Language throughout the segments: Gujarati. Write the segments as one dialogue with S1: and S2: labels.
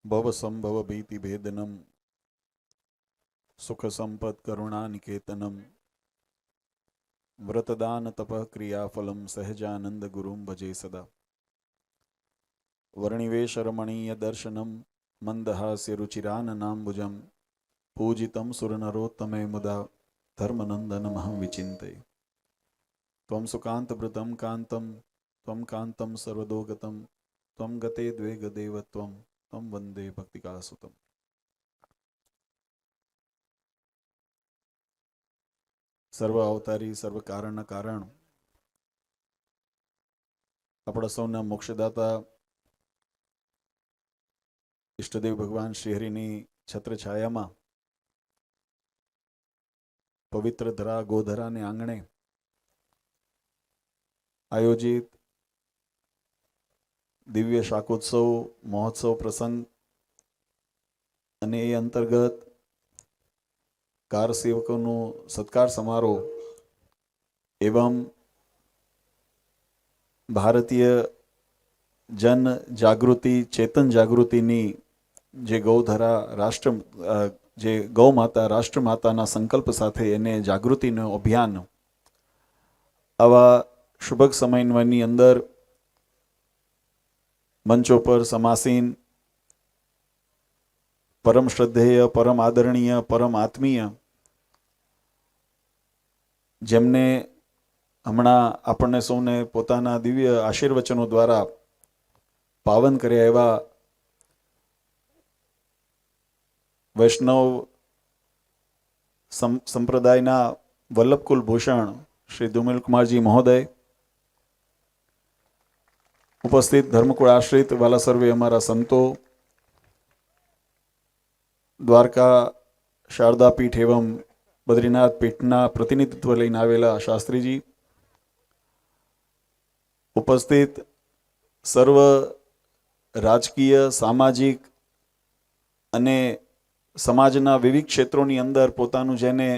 S1: ભવસંભવ ભીતિભેદનમ સુખસંપત્કરુણાનિકેતનમ વ્રતદાન તપઃ ક્રિયાફલમ સહજાનંદ ગુરુમ ભજે સદા. વર્ણિવેશરમણીય દર્શનમ મંદહાસ્ય રુચિરાનનાંબુજમ પૂજિતમ સુરનરોત્તમે મુદા ધર્મનંદનમહં વિચિંતે. ત્વં સુકાંતભૃતં કાંતમ ત્વં કાંતમ સર્વદોગતમ ત્વં ગતે દ્વેગદેવત્વમ ત્વં વંદે ભક્તિકાસુતમ. સર્વ અવતારી સર્વ કારણના કારણ આપણા સૌના મોક્ષદાતા ઈષ્ટદેવ ભગવાન શ્રીહરિની છત્રછાયામાં પવિત્ર ધરા ગોધરાને આંગણે આયોજિત દિવ્ય શાકોત્સવ મહોત્સવ પ્રસંગ અને એ અંતર્ગત કાર સેવકોનું સત્કાર સમારોહ એવં ભારતીય જન જાગૃતિ ચેતન જાગૃતિની જે ગૌધરા રાષ્ટ્ર જે ગૌ માતા રાષ્ટ્રમાતાના સંકલ્પ સાથે એને જાગૃતિનું અભિયાન આવા શુભક સમયની અંદર મંચો પર સમાસીન પરમ શ્રદ્ધેય પરમ આદરણીય પરમ આત્મીય જેમને હમણાં આપણને સૌને પોતાના દિવ્ય આશીર્વચનો દ્વારા પાવન કર્યા એવા વૈષ્ણવ સંપ્રદાયના વલ્લભકુલ ભૂષણ શ્રી ધુમિલકુમારજી મહોદય, ઉપસ્થિત ધર્મકુળ આશ્રિત વાલા સર્વે અમારા સંતો, દ્વારકા શારદા પીઠ એવં બદ્રીનાથ પીઠના પ્રતિનિધિત્વ લઈને આવેલા શાસ્ત્રીજી, ઉપસ્થિત સર્વ રાજકીય સામાજિક અને સમાજના વિવિધ ક્ષેત્રોની અંદર પોતાનું જેને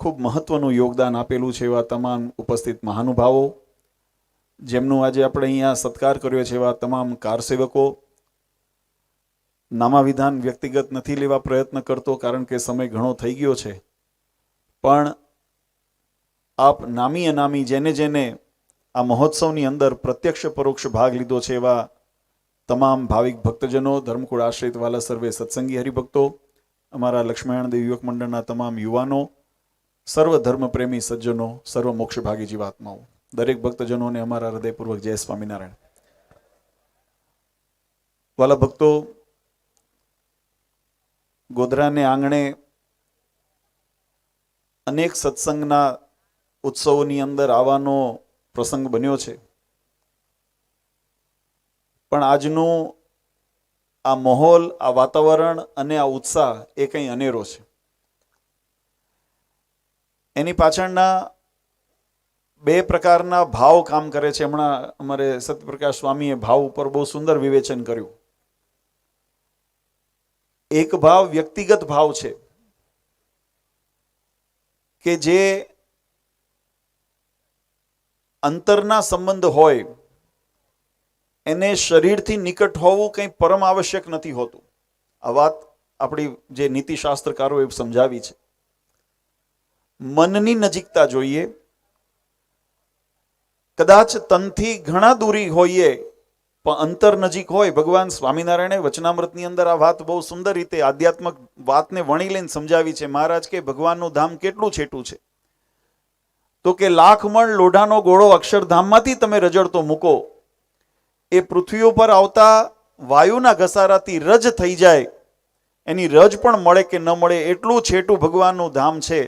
S1: ખૂબ મહત્વનું યોગદાન આપેલું છે એવા તમામ ઉપસ્થિત મહાનુભાવો, જેમનું આજે આપણે અહીંયા સત્કાર કર્યો છે એવા તમામ કારસેવકો. નામાવિધાન વ્યક્તિગત નથી લેવા પ્રયત્ન કરતો કારણ કે સમય ઘણો થઈ ગયો છે, પણ આપ નામી અનામી જેને જેને આ મહોત્સવની અંદર પ્રત્યક્ષ પરોક્ષ ભાગ લીધો છે એવા તમામ ભાવિક ભક્તજનો, ધર્મકુળ આશ્રિત વાલા સર્વે સત્સંગી હરિભક્તો, અમારા લક્ષ્મણ દેવ યુવક મંડળના તમામ યુવાનો, સર્વ ધર્મપ્રેમી સજ્જનો, સર્વ મોક્ષભાગી જીવાત્માઓ, દરેક ભક્તજનોને અમારા હૃદયપૂર્વક જય સ્વામિનારાયણ. વાલા ભક્તો, ગોધરાને આંગણે અનેક સત્સંગના ઉત્સવોની અંદર આવવાનો પ્રસંગ બન્યો છે, પણ આજનું આ માહોલ, આ વાતાવરણ અને આ ઉત્સાહ એ કંઈ અનેરો છે. એની પાછળના બે પ્રકારના ભાવ કામ કરે છે. હમણાં અમારે સત્યપ્રકાશ સ્વામીએ ભાવ ઉપર બહુ સુંદર વિવેચન કર્યું. એક ભાવ વ્યક્તિગત ભાવ છે કે જે અંતરના સંબંધ હોય એને શરીરથી નિકટ હોવું કંઈ પરમ આવશ્યક નથી હોતું. આ વાત આપણી જે નીતિશાસ્ત્રકારોએ સમજાવી છે. મનની નજીકતા જોઈએ. કદાચ તનથી ઘણા દૂરી હોઈએ પણ અંતર નજીક હોય. ભગવાન સ્વામિનારાયણે વચનામૃતની અંદર આ વાત બહુ સુંદર રીતે આધ્યાત્મક વાતને વણી લઈને સમજાવી છે. મહારાજ કે ભગવાનનું ધામ કેટલું છેટું છે, તો કે લાખ મણ લોઢાનો ગોળો અક્ષરધામમાંથી તમે રજડતો મૂકો, એ પૃથ્વી ઉપર આવતા વાયુના ઘસારાથી રજ થઈ જાય, એની રજ પણ મળે કે ન મળે એટલું છેટું ભગવાનનું ધામ છે.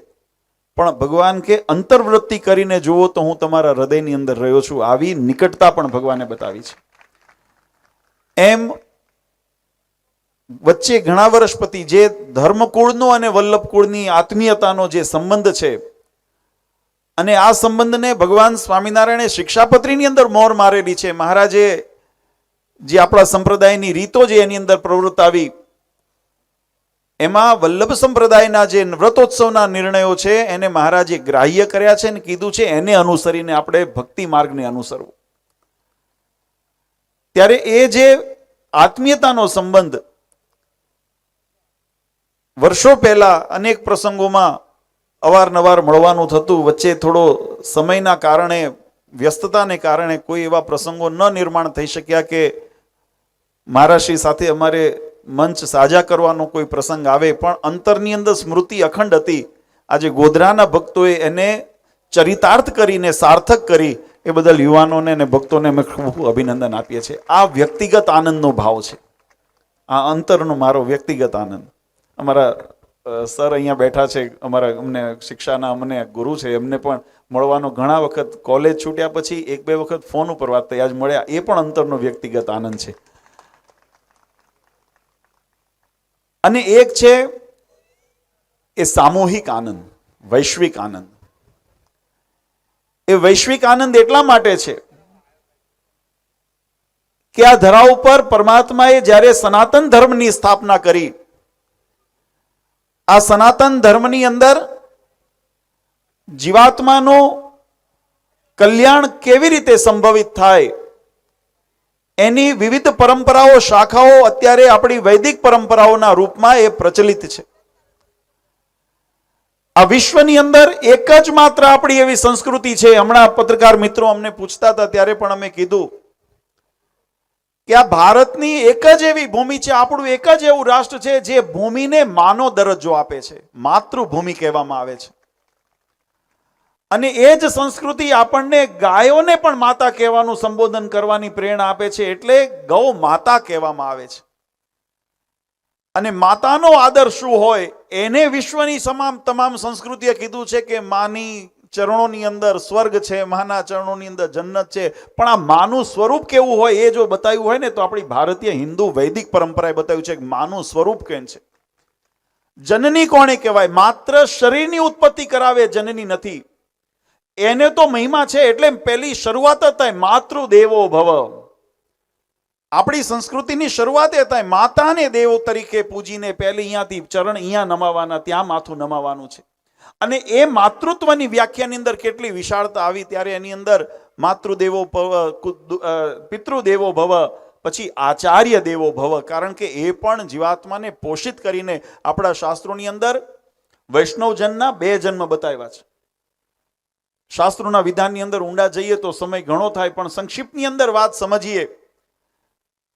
S1: પણ ભગવાન કે અંતર્વૃત્તિ કરીને જુઓ તો હું તમારા હૃદયની અંદર રહ્યો છું. આવી નિકટતા પણ ભગવાને બતાવી છે. એમ વચ્ચે ઘણા વર્ષ પછી જે ધર્મકુળનો અને વલ્લભકુળની આત્મીયતાનો જે સંબંધ છે, અને આ સંબંધને ભગવાન સ્વામિનારાયણે શિક્ષાપત્રીની અંદર મોર મારેલી છે. મહારાજે જે આપણા સંપ્રદાયની રીતો જે એની અંદર પ્રવૃત્તાવી, એમાં વલ્લભ સંપ્રદાયના જે વ્રતોત્સવના નિર્ણયો છે એને મહારાજે ગ્રાહ્ય કર્યા છે અને કીધું છે એને અનુસરીને આપણે ભક્તિ માર્ગને અનુસરવું. ત્યારે એ જે આત્મીયતાનો સંબંધ વર્ષો પહેલા અનેક પ્રસંગોમાં અવારનવાર મળવાનું થતું, વચ્ચે થોડો સમયના કારણે, વ્યસ્તતાને કારણે કોઈ એવા પ્રસંગો ન નિર્માણ થઈ શક્યા કે મહારાજશ્રી સાથે અમારે મંચ સાજા કરવાનો કોઈ પ્રસંગ આવે, પણ અંતરની અંદર સ્મૃતિ અખંડ હતી. આજે ગોધરાના ભક્તોએ એને ચરિતાર્થ કરીને સાર્થક કરી, એ બદલ યુવાનોને અને ભક્તોને અમે ખૂબ અભિનંદન આપીએ છીએ. આ વ્યક્તિગત આનંદનો ભાવ છે, આ અંતરનો મારો વ્યક્તિગત આનંદ. અમારા સર અહીંયા બેઠા છે, અમારા અમને શિક્ષાના અમને ગુરુ છે, એમને પણ મળવાનો ઘણા વખત કોલેજ છૂટ્યા પછી 1-2 વખત ફોન ઉપર વાત થઈ, આજ મળ્યા. એ પણ અંતરનો વ્યક્તિગત આનંદ છે. અને એક છે એ સામૂહિક આનંદ, વૈશ્વિક આનંદ. એ વૈશ્વિક આનંદ એટલા માટે છે કે આ ધરા ઉપર પરમાત્માએ જ્યારે સનાતન ધર્મની સ્થાપના કરી, આ સનાતન ધર્મની અંદર જીવાત્માનું કલ્યાણ કેવી રીતે સંભવિત થાય, એની વિવિધ પરંપરાઓ, શાખાઓ અત્યારે આપણી વૈદિક પરંપરાઓના રૂપમાં એ પ્રચલિત છે. આ વિશ્વની અંદર એક જ માત્ર આપણી એવી સંસ્કૃતિ છે. હમણાં પત્રકાર મિત્રો અમને પૂછતા હતા ત્યારે પણ અમે કીધું કે આ ભારતની એક જ એવી ભૂમિ છે, આપણું એક જ એવું રાષ્ટ્ર છે જે ભૂમિને માનો દરજ્જો આપે છે, માતૃભૂમિ કહેવામાં આવે છે. અને એ જ સંસ્કૃતિ આપણને ગાયોને પણ માતા કહેવાનું સંબોધન કરવાની પ્રેરણા આપે છે, એટલે ગૌ માતા કહેવામાં આવે છે. અને માતાનો આદર શું હોય એને વિશ્વની તમામ સંસ્કૃતિએ કીધું છે કે માની ચરણોની અંદર સ્વર્ગ છે, માના ચરણોની અંદર જન્નત છે. પણ આ માનું સ્વરૂપ કેવું હોય એ જો બતાવ્યું હોય ને, તો આપણી ભારતીય હિન્દુ વૈદિક પરંપરાએ બતાવ્યું છે કે માનું સ્વરૂપ કેમ છે. જનની કોણે કહેવાય? માત્ર શરીરની ઉત્પત્તિ કરાવે, જનની નથી. એને તો મહિમા છે, એટલે પહેલી શરૂઆત જ થાય માતૃદેવો ભવ. આપણી સંસ્કૃતિની શરૂઆત એ થાય માતાને દેવ તરીકે પૂજીને પહેલી અહીંયાથી ચરણ અહીંયા નમાવાના, ત્યાં માથું નમાવાનું છે. અને એ માતૃત્વની વ્યાખ્યાની અંદર કેટલી વિશાળતા આવી, ત્યારે એની અંદર માતૃદેવો ભવ, પિતૃદેવો ભવ, પછી આચાર્ય દેવો ભવ. કારણ કે એ પણ જીવાત્માને પોષિત કરીને આપણા શાસ્ત્રોની અંદર વૈષ્ણવજનના 2 જન્મ બતાવ્યા છે. શાસ્ત્રોના વિધાનની અંદર ઊંડા જઈએ તો સમય ઘણો થાય, પણ સંક્ષિપ્તની અંદર વાત સમજીએ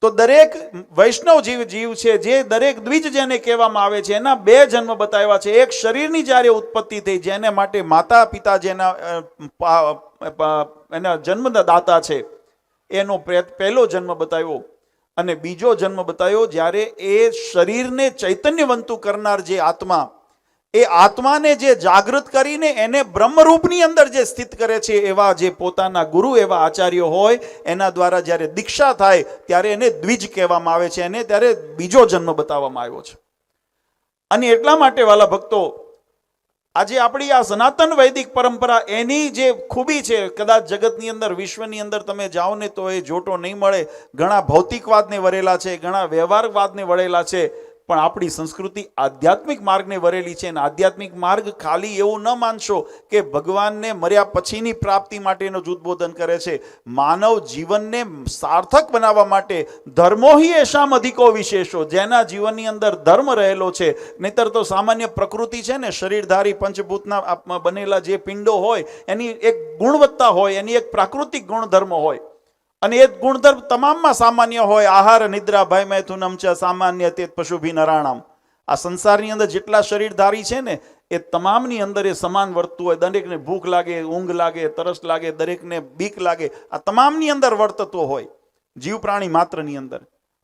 S1: તો દરેક વૈષ્ણવ જીવ છે, જે દરેક દ્વિજ જેને કહેવામાં આવે છે, એના 2 જન્મ બતાવ્યા છે. એક શરીરની જ્યારે ઉત્પત્તિ થઈ, જેને માટે માતા પિતા જેના એના જન્મદાતા છે, એનો પહેલો જન્મ બતાવ્યો. અને બીજો જન્મ બતાવ્યો જ્યારે એ શરીરને ચૈતન્યવંતું કરનાર જે આત્મા, એ આત્માને જે જાગૃત કરીને એને બ્રહ્મરૂપની અંદર જે સ્થિત કરે છે, એવા જે પોતાના ગુરુ, એવા આચાર્યો હોય, એના દ્વારા જ્યારે દીક્ષા થાય ત્યારે એને દ્વિજ કહેવામાં આવે છે. એને ત્યારે બીજો જન્મ બતાવવામાં આવ્યો છે. અને એટલા માટે વાલા ભક્તો, આજે આપણી આ સનાતન વૈદિક પરંપરા, એની જે ખૂબી છે, કદાચ જગતની અંદર, વિશ્વની અંદર તમે જાઓ ને તો એ જોટો નહીં મળે. ઘણા ભૌતિકવાદને વરેલા છે, ઘણા વ્યવહારવાદને વળેલા છે, પણ આપણી સંસ્કૃતિ આધ્યાત્મિક માર્ગને વરેલી છે. અને આધ્યાત્મિક માર્ગ ખાલી એવું ન માનશો કે ભગવાનને મર્યા પછીની પ્રાપ્તિ માટેનો જ ઉદ્બોધન કરે છે. માનવ જીવનને સાર્થક બનાવવા માટે ધર્મો હિ એશામ અધિકો વિશેષો, જેના જીવનની અંદર ધર્મ રહેલો છે. નહીતર તો સામાન્ય પ્રકૃતિ છે ને, શરીરધારી પંચભૂતના બનેલા જે પિંડો હોય, એની એક ગુણવત્તા હોય, એની એક પ્રાકૃતિક ગુણધર્મ હોય. અને એ ગુણધર્મ તમામમાં સામાન્ય હોય. આહાર નિદ્રા ભય મૈથુનમ ચ સામાન્ય તે પશુભી નરાણામ. આ સંસારની અંદર જેટલા શરીરધારી છે ને, એ તમામની અંદર એ સમાન વર્તતું હોય. દરેકને ભૂખ લાગે, ઊંઘ લાગે, તરસ લાગે, દરેકને બીક લાગે, આ તમામની અંદર વર્તતો હોય જીવ પ્રાણી માત્રની અંદર.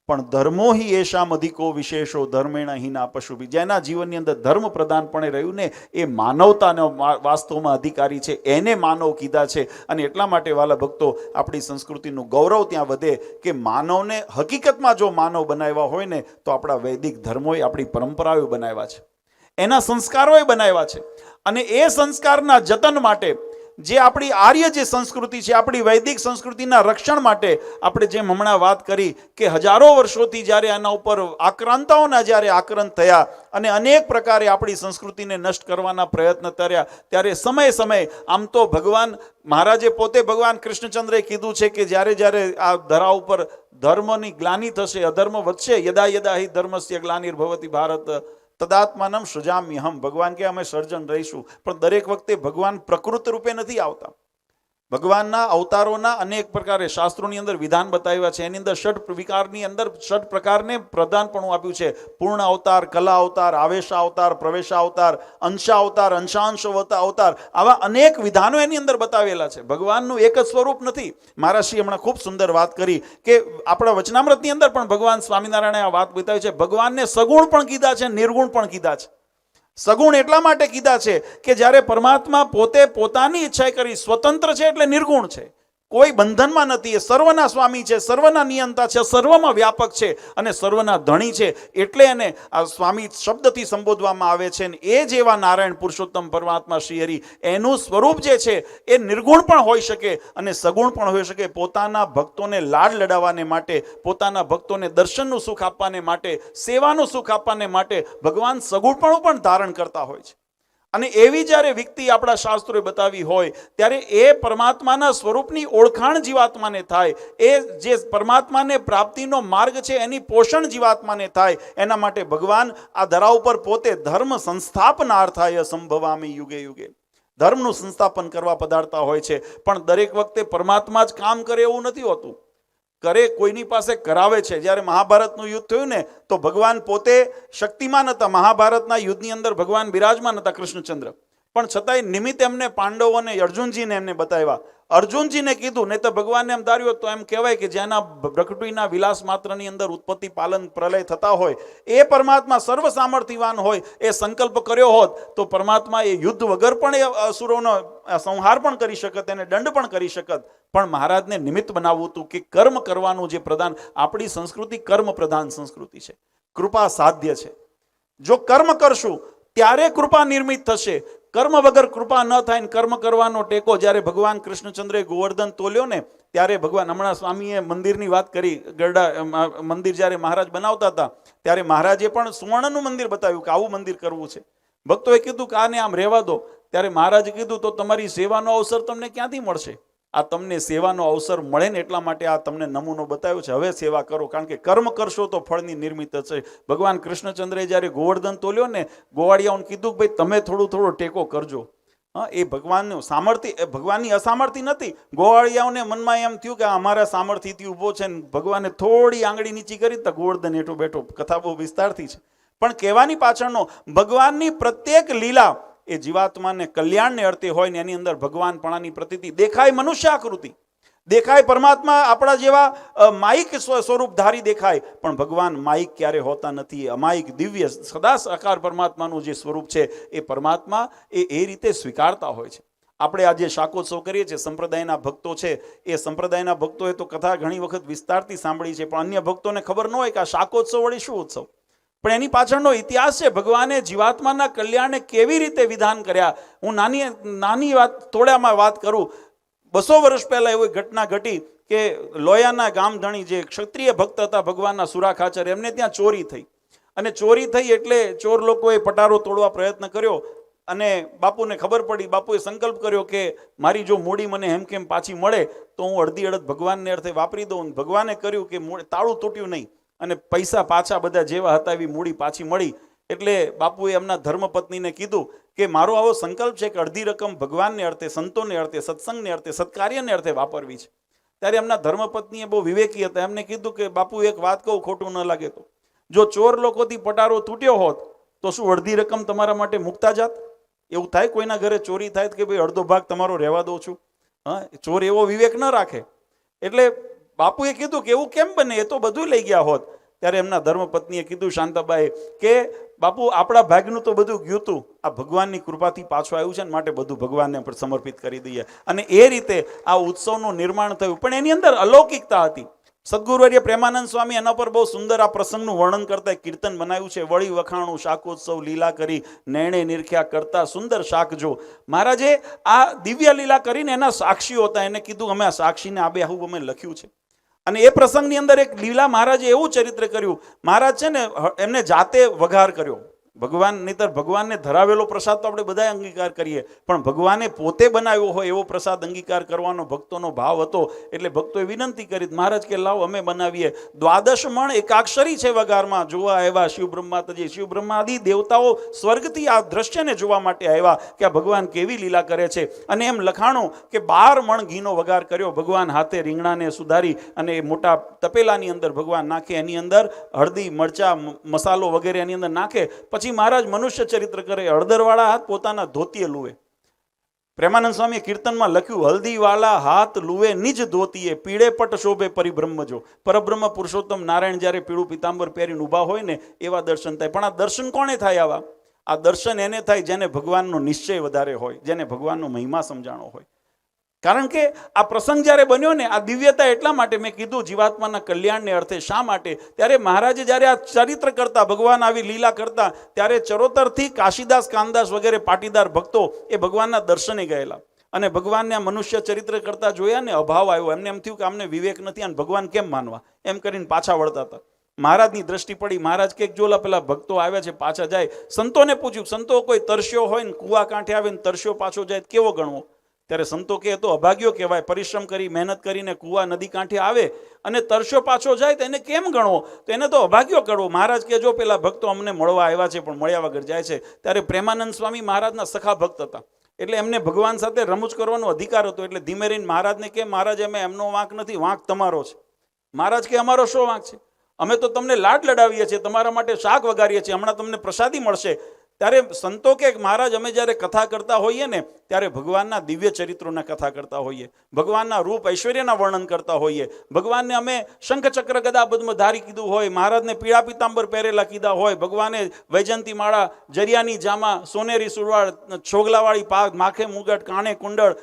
S1: પણ ધર્મો હિ એશામ અધિકો વિશેષો ધર્મેણ હિના પશુભી. જેના જીવનની અંદર ધર્મ પ્રધાનપણે રહ્યું ને, એ માનવતાનો વાસ્તવમાં અધિકારી છે, એને માનવ કીધા છે. અને એટલા માટે વાલા ભક્તો, આપણી સંસ્કૃતિનું ગૌરવ ત્યાં વધે કે માનવને હકીકતમાં જો માનવ બનાવ્યા હોય ને, તો આપણા વૈદિક ધર્મોએ, આપણી પરંપરાઓ બનાવ્યા છે, એના સંસ્કારોએ બનાવ્યા છે. અને એ સંસ્કારના જતન માટે જે આપણી આર્ય જે સંસ્કૃતિ છે, આપણી વૈદિક સંસ્કૃતિના રક્ષણ માટે આપણે જેમ હમણાં વાત કરી કે હજારો વર્ષોથી જ્યારે આના ઉપર આક્રાંતાઓના જ્યારે આક્રંત થયા અને અનેક પ્રકારે આપણી સંસ્કૃતિને નષ્ટ કરવાના પ્રયત્ન કર્યા, ત્યારે સમયે આમ તો ભગવાન મહારાજે પોતે, ભગવાન કૃષ્ણચંદ્રએ કીધું છે કે જ્યારે જ્યારે આ ધરા ઉપર ધર્મની ગ્લાનિ થશે, અધર્મ વધશે, યદા યદા હિ ધર્મસ્ય ગ્લાનિર્ભવતિ ભારત, તદાત્માનમ સૃજામ્યહમ, ભગવાન કે અમે સર્જન રહીશું. પણ દરેક વખતે ભગવાન પ્રકૃત રૂપે નથી આવતા. ભગવાનના અવતારોના અનેક પ્રકારે શાસ્ત્રોની અંદર વિધાન બતાવ્યા છે. એની અંદર ષટ વિકારની અંદર ષટ પ્રકારને પ્રધાનપણું આપ્યું છે. પૂર્ણ અવતાર, કલા અવતાર, આવેશા અવતાર, પ્રવેશા અવતાર, અંશા અવતાર, અંશાંશ અવતાર, આવા અનેક વિધાનો એની અંદર બતાવેલા છે. ભગવાનનું એક જ સ્વરૂપ નથી. મહારાજશ્રી હમણાં ખૂબ સુંદર વાત કરી કે આપણા વચનામૃતની અંદર પણ ભગવાન સ્વામિનારાયણે આ વાત બતાવી છે. ભગવાનને સગુણ પણ કીધા છે, નિર્ગુણ પણ કીધા છે. સગુણ એટલા માટે કીધા છે કે જ્યારે પરમાત્મા પોતે પોતાની ઈચ્છા કરી સ્વતંત્ર છે એટલે નિર્ગુણ છે, કોઈ બંધનમાં નથી. એ સર્વના સ્વામી છે, સર્વના નિયંતા છે, સર્વમાં વ્યાપક છે અને સર્વના ધણી છે. એટલે એને આ સ્વામી શબ્દથી સંબોધવામાં આવે છે. એ જેવા નારાયણ પુરુષોત્તમ પરમાત્મા શ્રી હરિ, એનું સ્વરૂપ જે છે એ નિર્ગુણ પણ હોઈ શકે અને સગુણ પણ હોઈ શકે. પોતાના ભક્તોને લાડ લડાવવાને માટે, પોતાના ભક્તોને દર્શનનું સુખ આપવાને માટે, સેવાનું સુખ આપવાને માટે ભગવાન સગુણપણું પણ ધારણ કરતા હોય છે. અને એવી જ્યારે વિકતિ આપણા શાસ્ત્રોએ બતાવી હોય ત્યારે એ પરમાત્માના સ્વરૂપની ઓળખાણ જીવાત્માને થાય. એ જે પરમાત્માને પ્રાપ્તિનો માર્ગ છે એની પોષણ જીવાત્માને થાય. એના માટે ભગવાન આ ધરા ઉપર પોતે ધર્મ સંસ્થાપનાર્થાય સંભવામિ યુગે યુગે, ધર્મનું સંસ્થાપન કરવા પધારતા હોય છે. પણ દરેક વખતે પરમાત્મા જ કામ કરે એવું નથી હોતું. કરે કોઈની પાસે કરાવે છે. જ્યારે મહાભારતનું યુદ્ધ થયું ને તો ભગવાન પોતે શક્તિમાન હતા. મહાભારતના યુદ્ધની અંદર ભગવાન બિરાજમાન હતા કૃષ્ણચંદ્ર, પણ છતાંય નિમિત્ત એમને પાંડવોને અર્જુનજીને એમને બતાવ્યા. અર્જુનજીને કીધું, નહીં તો ભગવાનને એમ ધાર્યું તો એમ કહેવાય કે જેના પ્રકૃતિના વિલાસ માત્રની અંદર ઉત્પત્તિ પાલન પ્રલય થતા હોય એ પરમાત્મા સર્વ સામર્થ્યવાન હોય, એ સંકલ્પ કર્યો હોત તો પરમાત્મા એ યુદ્ધ વગર પણ એ અસુરોનો સંહાર પણ કરી શકત, એને દંડ પણ કરી શકત. પણ મહારાજને નિમિત્ત બનાવવું હતું કે કર્મ કરવાનું જે પ્રધાન, આપણી સંસ્કૃતિ કર્મ પ્રધાન સંસ્કૃતિ છે, કૃપા સાધ્ય છે. જો કર્મ કરશું ત્યારે કૃપા નિર્મિત થશે. કર્મ વગર કૃપા ન થાય. કર્મ કરવાનો ટેકો જ્યારે ભગવાન કૃષ્ણચંદ્રે ગોવર્ધન તોલ્યો ને ત્યારે ભગવાન, હમણાં સ્વામીએ મંદિરની વાત કરી, ગરડા મંદિર જ્યારે મહારાજ બનાવતા હતા ત્યારે મહારાજે પણ સુવર્ણનું મંદિર બતાવ્યું કે આવું મંદિર કરવું છે. ભક્તોએ કીધું કે આને આમ રહેવા દો. ત્યારે મહારાજે કીધું તો તમારી સેવાનો અવસર તમને ક્યાંથી મળશે? આ તમને સેવાનો અવસર મળે ને એટલા માટે આ તમને નમૂનો બતાવ્યો છે. હવે સેવા કરો, કારણ કે કર્મ કરશો તો ફળની નિર્મિત છે. ભગવાન કૃષ્ણચંદ્રે જ્યારે ગોવર્ધન તોલ્યો ને, ગોવાળિયાઓને કીધું કે ભાઈ તમે થોડો ટેકો કરજો. હા, એ ભગવાનનું સામર્થ્ય, ભગવાનની અસામર્થ્ય નથી. ગોવાળિયાઓને મનમાં એમ થયું કે અમારા સામર્થ્યથી ઊભો છે ને ભગવાને થોડી આંગળી નીચી કરી તો ગોવર્ધન હેઠો બેઠો. કથા બહુ વિસ્તારથી છે, પણ કહેવાની પાછળનો ભગવાનની પ્રત્યેક લીલા એ જીવાત્માને કલ્યાણને અર્થે હોય ને એની અંદર ભગવાનપણાની પ્રતીતિ દેખાય. મનુષ્ય આકૃતિ દેખાય, પરમાત્મા આપણા જેવા માઇક સ્વરૂપધારી દેખાય, પણ ભગવાન માઇક ક્યારે હોતા નથી. અમાયિક દિવ્ય સદા સાકાર પરમાત્માનું જે સ્વરૂપ છે એ પરમાત્મા એ રીતે સ્વીકારતા હોય છે. આપણે આજે શાકોત્સવ કરીએ છીએ, સંપ્રદાયના ભક્તો છે એ સંપ્રદાયના ભક્તોએ તો કથા ઘણી વખત વિસ્તારથી સાંભળી છે, પણ અન્ય ભક્તોને ખબર ન હોય કે આ શાકોત્સવ વળી શું ઉત્સવ. પણ એની પાછળનો ઇતિહાસ છે. ભગવાને જીવાત્માના કલ્યાણને કેવી રીતે વિધાન કર્યા. હું નાની વાત થોડામાં વાત કરું. 200 વર્ષ પહેલા એવી ઘટના ઘટી કે લોયાના ગામધણી જે ક્ષત્રિય ભક્ત હતા ભગવાનના સુરાખાચર, એમને ત્યાં ચોરી થઈ. અને ચોરી થઈ એટલે ચોર લોકોએ પટારો તોડવા પ્રયત્ન કર્યો અને બાપુને ખબર પડી. બાપુએ સંકલ્પ કર્યો કે મારી જો મૂડી મને હેમ કેમ પાછી મળે તો હું અડધી અડધ ભગવાનને અર્થે વાપરી દઉં. ભગવાને કર્યું કે તાળું તૂટ્યું નહીં અને પૈસા પાછા બધા જેવા હતા એવી મૂડી પાછી મળી. એટલે બાપુએ એમના ધર્મપત્નીને કીધું કે મારો આવો સંકલ્પ છે કે અડધી રકમ ભગવાનને અર્થે, સંતોને અર્થે, સત્સંગને અર્થે, સત્કાર્યને અર્થે વાપરવી છે. ત્યારે એમના ધર્મપત્નીએ બહુ વિવેકી હતા, એમને કીધું કે બાપુ એક વાત કહું, ખોટું ન લાગે તો, જો ચોર લોકોથી પટારો તૂટ્યો હોત તો શું અડધી રકમ તમારા માટે મુકતા જાત? એવું થાય કોઈના ઘરે ચોરી થાય કે ભાઈ અડધો ભાગ તમારો રહેવા દઉં છું? હા, ચોર એવો વિવેક ન રાખે. એટલે બાપુએ કીધું કે એવું કેમ બને, એ તો બધું લઈ ગયા હોત. ત્યારે એમના ધર્મપત્નીએ કીધું, શાંતાબાઈ, કે બાપુ આપણા ભાગનું તો બધું ગયું હતું, આ ભગવાનની કૃપાથી પાછું આવ્યું છે ને માટે બધું ભગવાનને પણ સમર્પિત કરી દઈએ. અને એ રીતે આ ઉત્સવનું નિર્માણ થયું. પણ એની અંદર અલૌકિકતા હતી. સદગુરુવર્ય પ્રેમાનંદ સ્વામી એના પર બહુ સુંદર આ પ્રસંગનું વર્ણન કરતા કીર્તન બનાવ્યું છે. વળી વખાણું શાકોત્સવ લીલા કરી, નૈણે નિરખ્યા કરતા સુંદર શાક જો. મહારાજે આ દિવ્ય લીલા કરીને એના સાક્ષીઓ હતા, એને કીધું અમે આ સાક્ષીને આબે આવું અમે લખ્યું છે. અને એ પ્રસંગની અંદર એક લીલા મહારાજે એવું ચરિત્ર કર્યું. મહારાજ છે ને એમને જાતે વઘાર કર્યો. ભગવાન નહીતર ભગવાનને ધરાવેલો પ્રસાદ તો આપણે બધા અંગીકાર કરીએ, પણ ભગવાને પોતે બનાવ્યો હોય એવો પ્રસાદ અંગીકાર કરવાનો ભક્તોનો ભાવ હતો. એટલે ભક્તોએ વિનંતી કરી, મહારાજ કે લાવ અમે બનાવીએ. દ્વાદશ મણ એકાક્ષરી છે વગારમાં, જોવા આવ્યા શિવ બ્રહ્માજી. શિવ બ્રહ્માદિ દેવતાઓ સ્વર્ગથી આ દ્રશ્યને જોવા માટે આવ્યા કે આ ભગવાન કેવી લીલા કરે છે. અને એમ લખાણું કે 12 મણ ઘીનો વગાર કર્યો. ભગવાન હાથે રીંગણાને સુધારી અને એ મોટા તપેલાની અંદર ભગવાન નાખે, એની અંદર હળદી મરચા મસાલો વગેરે એની અંદર નાખે. પછી મહારાજ મનુષ્ય ચરિત્ર કરે, હળદરવાળા હાથ પોતાના ધોતીએ લુવે. પ્રેમાનંદ સ્વામીએ કીર્તનમાં લખ્યું, હલ્દીવાળા હાથ લુવે નિજ ધોતીએ, પીળે પટ શોભે પરિબ્રહ્મ જો. પરબ્રહ્મ પુરુષોત્તમ નારાયણ જ્યારે પીળું પીતાંબર પહેરીને ઊભા હોય ને એવા દર્શન થાય. પણ આ દર્શન કોને થાય? આવા આ દર્શન એને થાય જેને ભગવાનનો નિશ્ચય વધારે હોય, જેને ભગવાનનો મહિમા સમજાણો હોય. કારણ કે આ પ્રસંગ જ્યારે બન્યો ને, આ દિવ્યતા એટલા માટે મેં કીધું જીવાત્માના કલ્યાણને અર્થે. શા માટે? ત્યારે મહારાજે જ્યારે આ ચરિત્ર કરતા, ભગવાન આવી લીલા કરતા, ત્યારે ચરોતરથી કાશીદાસ કાનદાસ વગેરે પાટીદાર ભક્તો એ ભગવાનના દર્શને ગયેલા અને ભગવાનને આ મનુષ્ય ચરિત્ર કરતા જોયા ને અભાવ આવ્યો. એમને એમ થયું કે અમને વિવેક નથી અને ભગવાન કેમ માનવા, એમ કરીને પાછા વળતા હતા. મહારાજની દ્રષ્ટિ પડી. મહારાજ કે જોલા પેલા ભક્તો આવ્યા છે પાછા જાય. સંતોને પૂછ્યું, સંતો કોઈ તરસ્યો હોય ને કુવા કાંઠે આવે ને તરસ્યો પાછો જાય કેવો ગણવો? ત્યારે સંતો કે તો અભાગ્યો કહેવાય. પરિશ્રમ કરી મહેનત કરીને કુવા નદી કાંઠે આવે અને તરસ્યો પાછો જાય તો એને કેમ ગણવો? તો એને તો અભાગ્યો કરવો. મહારાજ કે જો પેલા ભક્તો અમને મળવા આવ્યા છે પણ મળ્યા વગર જાય છે. ત્યારે પ્રેમાનંદ સ્વામી મહારાજના સખા ભક્ત હતા, એટલે એમને ભગવાન સાથે રમૂજ કરવાનો અધિકાર હતો. એટલે ધીમે રહીને મહારાજને કે, મહારાજ અમે એમનો વાંક નથી, વાંક તમારો છે. મહારાજ કે અમારો શો વાંક છે? અમે તો તમને લાડ લડાવીએ છીએ, તમારા માટે શાક વગાડીએ છીએ, હમણાં તમને પ્રસાદી મળશે. ત્યારે સંતો કે મહારાજ અમે જ્યારે કથા કરતા હોઈએ ને ત્યારે ભગવાનના દિવ્ય ચરિત્રોના કથા કરતા હોઈએ, ભગવાનના રૂપ ઐશ્વર્યના વર્ણન કરતા હોઈએ. ભગવાનને અમે શંખ ચક્ર ગદા પદ્મ ધારી કીધું હોય, મહારાજને પીળા પીતાંબર પહેરેલા કીધા હોય, ભગવાને વૈજયંતી માળા, જરિયાની જામા, સોનેરી સુરવાળ, છોગલાવાળી પાગ, માખે મુગટ, કાણે કુંડળ,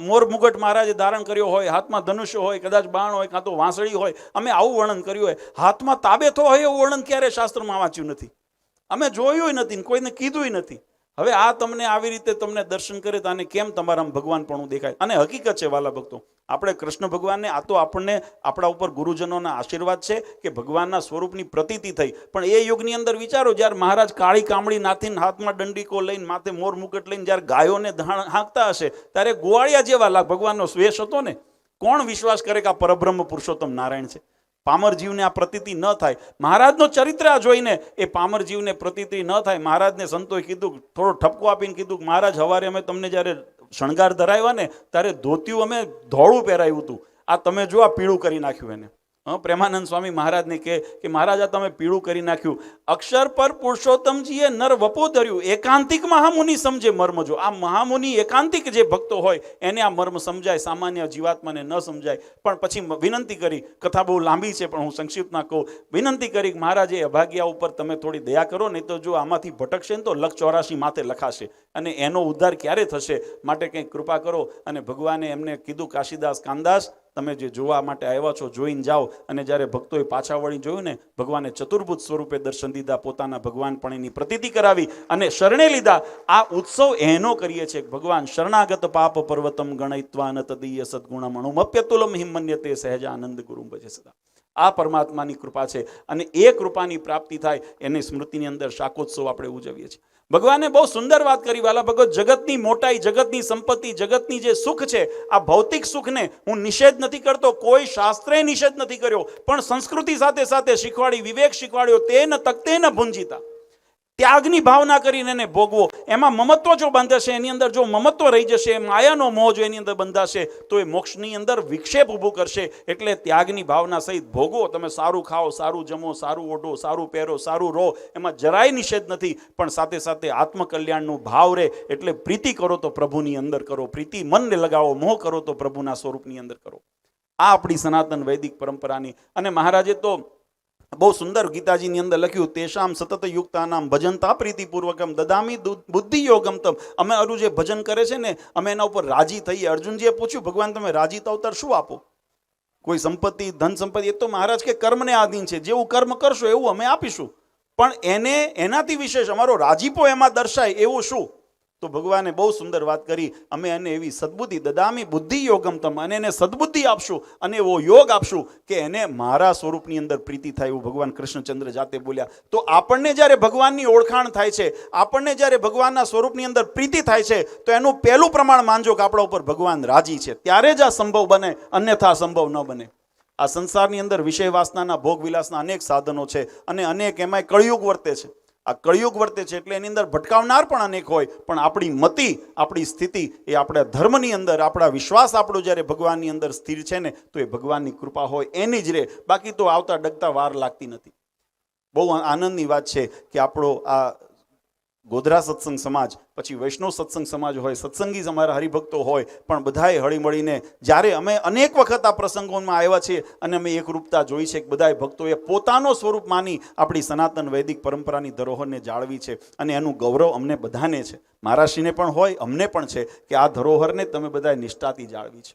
S1: મોર મુગટ મહારાજે ધારણ કર્યો હોય, હાથમાં ધનુષ્ય હોય, કદાચ બાણ હોય, કાં તો વાંસળી હોય. અમે આવું વર્ણન કર્યું હોય. હાથમાં તાબેથો હોય એવું વર્ણન ક્યારે શાસ્ત્રમાં વાંચ્યું નથી, અમે જોયું નથી, કોઈને કીધું નથી. હવે આ તમને આવી રીતે તમને દર્શન કરે તો આને કેમ તમારામાં ભગવાનપણું દેખાય? અને હકીકત છે વાલા ભક્તો, આપણે કૃષ્ણ ભગવાનને, આ તો આપણને આપણા ઉપર ગુરુજનોના આશીર્વાદ છે કે ભગવાનના સ્વરૂપની પ્રતીતિ થઈ. પણ એ યુગની અંદર વિચારો, જ્યારે મહારાજ કાળી કામળી નાથીને હાથમાં દંડીકો લઈને, માથે મોર મુકટ લઈને જ્યારે ગાયોને હાંકતા હશે, ત્યારે ગોવાળિયા જેવા ભગવાનનો સ્વેશ હતો ને. કોણ વિશ્વાસ કરે કે આ પરબ્રહ્મ પુરુષોત્તમ નારાયણ છે? પામર જીવને આ પ્રતીતિ ન થાય. મહારાજનો ચરિત્ર જોઈને એ પામર જીવને પ્રતીતિ ન થાય. મહારાજને સંતોએ કીધું, થોડો ઠપકો આપીને કીધું, મહારાજ હવારે અમે તમને જ્યારે શણગાર ધરાવ્યા ને ત્યારે ધોતિયું અમે ધોળું પહેરાવ્યું હતું, આ તમે જો આ પીળું કરી નાખ્યું એને. પ્રેમાનંદ સ્વામી મહારાજને કે મહારાજ આ તમે પીળું કરી નાખ્યું. અક્ષર પર પુરુષોત્તમજીએ નર વપો ધર્યું, એકાંતિક મહામુનિ સમજે મર્મ જો. આ મહામુનિ એકાંતિક જે ભક્તો હોય એને આ મર્મ સમજાય, સામાન્ય જીવાત્માને ન સમજાય. પણ પછી વિનંતી કરી, કથા બહુ લાંબી છે પણ હું સંક્ષિપ્તમાં કહું. વિનંતી કરી કે મહારાજે અભાગ્યા ઉપર તમે થોડી દયા કરો, નહીં તો જો આમાંથી ભટકશે ને તો 184 માથે લખાશે અને એનો ઉદ્ધાર ક્યારે થશે? માટે કંઈક કૃપા કરો. અને ભગવાને એમને કીધું, કાશીદાસ કાનદાસ તમે જે જોવા માટે આવ્યા છો જોઈને જાઓ. અને જ્યારે ભક્તોએ પાછા વળી જોયું ને, ભગવાને ચતુર્ભુજ સ્વરૂપે દર્શન દીધા, પોતાના ભગવાનપણીની પ્રતીતિ કરાવી અને શરણે લીધા. આ ઉત્સવ એનો કરીએ છીએ, ભગવાન શરણાગત પાપ પર્વતમ ગણયિત્વા ન તદીય સદગુણમણુમ અપ્યતુલમ હિમન્યતે સહજાનંદ ગુરુમ ભજે સદા. આ પરમાત્માની કૃપા છે અને એ કૃપાની પ્રાપ્તિ થાય એની સ્મૃતિની અંદર શાકોત્સવ આપણે ઉજવીએ છીએ. ભગવાને બહુ સુંદર વાત કરી વાલા ભગત. જગતની મોટાઈ, જગતની સંપત્તિ, જગતની જે સુખ છે, આ ભૌતિક સુખને હું નિષેધ નથી કરતો, કોઈ શાસ્ત્રે નિષેધ નથી કર્યો, પણ સંસ્કૃતિ સાથે સાથે શીખવાડી, વિવેક શીખવાડ્યો. તે ન તકતે ન ભુંજીતા, ત્યાગની ભાવના કરીને એને ભોગવો. એમાં મમત્વ જો બાંધશે, એની અંદર જો મમત્વ રહી જશે, માયાનો મોહ જો એની અંદર બંધાશે તો એ મોક્ષની અંદર વિક્ષેપ ઊભું કરશે. એટલે ત્યાગની ભાવના સહિત ભોગવો. તમે સારું ખાઓ, સારું જમો, સારું ઓઢો, સારું પહેરો, સારું રહો, એમાં જરાય નિષેધ નથી. પણ સાથે સાથે આત્મકલ્યાણનું ભાવ રહે. એટલે પ્રીતિ કરો તો પ્રભુની અંદર કરો, પ્રીતિ મનને લગાવો, મોહ કરો તો પ્રભુના સ્વરૂપની અંદર કરો. આ આપણી સનાતન વૈદિક પરંપરાની. અને મહારાજે તો બહુ સુંદર ગીતાજીની અંદર લખ્યું, તેષામ સતત યુક્તાનામ ભજનતા પ્રીતિપૂર્વકમ દદામી બુદ્ધિ યોગમ તમ. અમે અરુ જે ભજન કરે છે ને, અમે એના ઉપર રાજી થઈએ. અર્જુનજીએ પૂછ્યું, ભગવાન તમે રાજી થાવ ત્યારે શું આપો? કોઈ સંપત્તિ, ધન સંપત્તિ? એ તો મહારાજ કે કર્મને આધીન છે, જેવું કર્મ કરશો એવું અમે આપીશું. પણ એનાથી વિશેષ અમારો રાજીપો એમાં દર્શાય એવું શું? તો ભગવાને બહુ સુંદર વાત કરી, અમે એને એવી સદબુદ્ધિ દદામી બુદ્ધિ યોગમ તમ, અને એને સદબુદ્ધિ આપશું અને એવો યોગ આપશું કે એને મારા સ્વરૂપની અંદર પ્રીતિ થાય, એવું ભગવાન કૃષ્ણચંદ્ર જાતે બોલ્યા. તો આપણને જ્યારે ભગવાનની ઓળખાણ થાય છે, આપણને જ્યારે ભગવાનના સ્વરૂપની અંદર પ્રીતિ થાય છે, તો એનું પહેલું પ્રમાણ માનજો કે આપણા ઉપર ભગવાન રાજી છે. ત્યારે જ આ સંભવ બને, અન્યથા સંભવ ન બને. આ સંસારની અંદર વિષય વાસનાના ભોગ વિલાસના અનેક સાધનો છે અને અનેક એમાંય કળિયુગ વર્તે છે. આ કળિયુગ વર્તે છે એટલે એની અંદર ભટકાવનાર પણ અનેક હોય, પણ આપણી મતિ, આપણી સ્થિતિ એ આપણા ધર્મની અંદર, આપણા વિશ્વાસ આપણો જ્યારે ભગવાનની અંદર સ્થિર છે ને, તો એ ભગવાનની કૃપા હોય એની જ રહે. બાકી તો આવતા ડગતા વાર લાગતી નથી. બહુ આનંદની વાત છે કે આપણો આ ગોધરા સત્સંગ સમાજ, પછી વૈષ્ણવ સત્સંગ સમાજ હોય, સત્સંગી અમારા હરિભક્તો હોય, પણ બધાએ હળીમળીને જ્યારે અમે અનેક વખત આ પ્રસંગોમાં આવ્યા છીએ અને અમે એકરૂપતા જોઈ છે કે બધાએ ભક્તોએ પોતાનો સ્વરૂપ માની આપણી સનાતન વૈદિક પરંપરાની ધરોહરને જાળવી છે અને એનું ગૌરવ અમને બધાને છે. મહારાષ્ટ્રીને પણ હોય, અમને પણ છે કે આ ધરોહરને તમે બધાએ નિષ્ઠાથી જાળવી છે.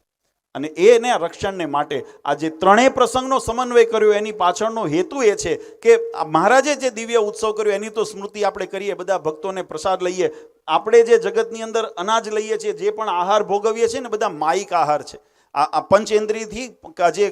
S1: અને એને રક્ષણને માટે આ જે ત્રણેય પ્રસંગનો સમન્વય કર્યો, એની પાછળનો હેતુ એ છે કે મહારાજે જે દિવ્ય ઉત્સવ કર્યો એની તો સ્મૃતિ આપણે કરીએ, બધા ભક્તોને પ્રસાદ લઈએ. આપણે જે જગતની અંદર અનાજ લઈએ છીએ, જે પણ આહાર ભોગવીએ છીએ ને, બધા માયિક આહાર છે. આ પંચેન્દ્રિયથી જે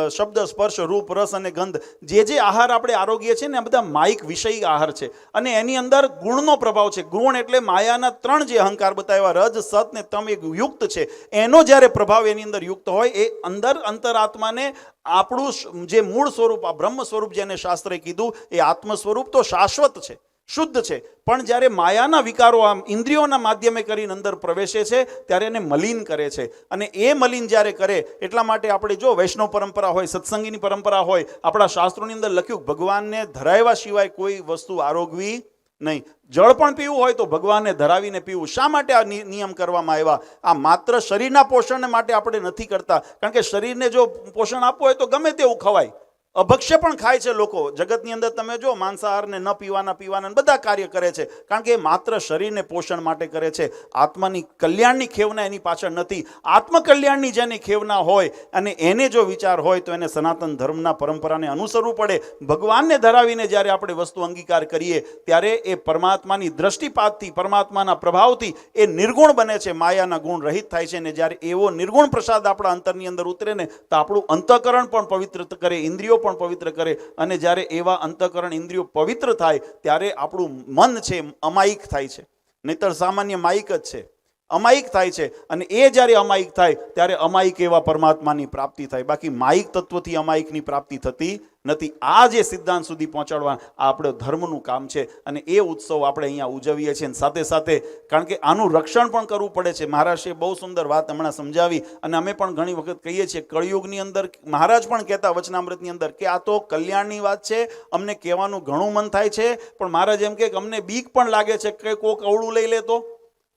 S1: શબ્દ, સ્પર્શ, રૂપ, રસ અને ગંધ, જે આહાર આપણે આરોગ્ય છે ને, આ બધા માયિક વિષયી આહાર છે. અને એની અંદર ગુણનો પ્રભાવ છે. ગુણ એટલે માયાના ત્રણ જે અહંકાર બતાવ્યા, રજ, સત ને તમ, એક યુક્ત છે. એનો જ્યારે પ્રભાવ એની અંદર યુક્ત હોય, એ અંદર અંતરાત્માને આપણું જે મૂળ સ્વરૂપ, આ બ્રહ્મ સ્વરૂપ જેને શાસ્ત્રે કીધું, એ આત્મ સ્વરૂપ તો શાશ્વત છે, શુદ્ધ છે. પણ જ્યારે માયાના વિકારો આમ ઇન્દ્રિયોના માધ્યમે કરીને અંદર પ્રવેશે છે, ત્યારે એને મલિન કરે છે. અને એ મલિન જ્યારે કરે, એટલા માટે આપણે જો વૈષ્ણવ પરંપરા હોય, સત્સંગીની પરંપરા હોય, આપણા શાસ્ત્રોની અંદર લખ્યું ભગવાનને ધરાવ્યા સિવાય કોઈ વસ્તુ આરોગવી નહીં. જળ પણ પીવું હોય તો ભગવાનને ધરાવીને પીવું. શા માટે આ નિયમ કરવામાં આવ્યા? આ માત્ર શરીરના પોષણ માટે આપણે નથી કરતા, કારણ કે શરીરને જો પોષણ આપવું હોય તો ગમે તેવું ખવાય. અભક્ષ્ય પણ ખાય છે લોકો જગતની અંદર. તમે જો માંસાહારને ન પીવાના બધા કાર્ય કરે છે, કારણ કે એ માત્ર શરીરને પોષણ માટે કરે છે. આત્માની કલ્યાણની ખેવના એની પાછળ નથી. આત્મકલ્યાણની જેની ખેવના હોય અને એને જો વિચાર હોય તો એને સનાતન ધર્મના પરંપરાને અનુસરવું પડે. ભગવાનને ધરાવીને જ્યારે આપણે વસ્તુ અંગીકાર કરીએ, ત્યારે એ પરમાત્માની દ્રષ્ટિપાતથી, પરમાત્માના પ્રભાવથી એ નિર્ગુણ બને છે, માયાના ગુણ રહિત થાય છે. ને જ્યારે એવો નિર્ગુણ પ્રસાદ આપણા અંતરની અંદર ઉતરે ને, તો આપણું અંતઃકરણ પણ પવિત્ર કરે, ઇન્દ્રિયો પણ પવિત્ર કરે. અને જ્યારે એવા અંતઃકરણ ઇન્દ્રિયો પવિત્ર થાય, ત્યારે આપણું મન છે અમાયિક થાય છે. નહીતર સામાન્ય માયિક જ છે, અમાયિક થાય છે. અને એ જ્યારે અમાયિક થાય, ત્યારે અમાયિક એવા પરમાત્માની પ્રાપ્તિ થાય. બાકી માયિક તત્વથી અમાયિકની પ્રાપ્તિ થતી નથી. આ જે સિદ્ધાંત સુધી પહોંચાડવા આ આપણે ધર્મનું કામ છે. અને એ ઉત્સવ આપણે અહીંયા ઉજવીએ છીએ. સાથે સાથે કારણ કે આનું રક્ષણ પણ કરવું પડે છે. મહારાજે બહુ સુંદર વાત હમણાં સમજાવી, અને અમે પણ ઘણી વખત કહીએ છીએ, કળિયુગની અંદર મહારાજ પણ કહેતા વચનામૃતની અંદર કે આ તો કલ્યાણની વાત છે, અમને કહેવાનું ઘણું મન થાય છે, પણ મહારાજ એમ કે અમને બીક પણ લાગે છે કે કોક અવળું લઈ લે તો.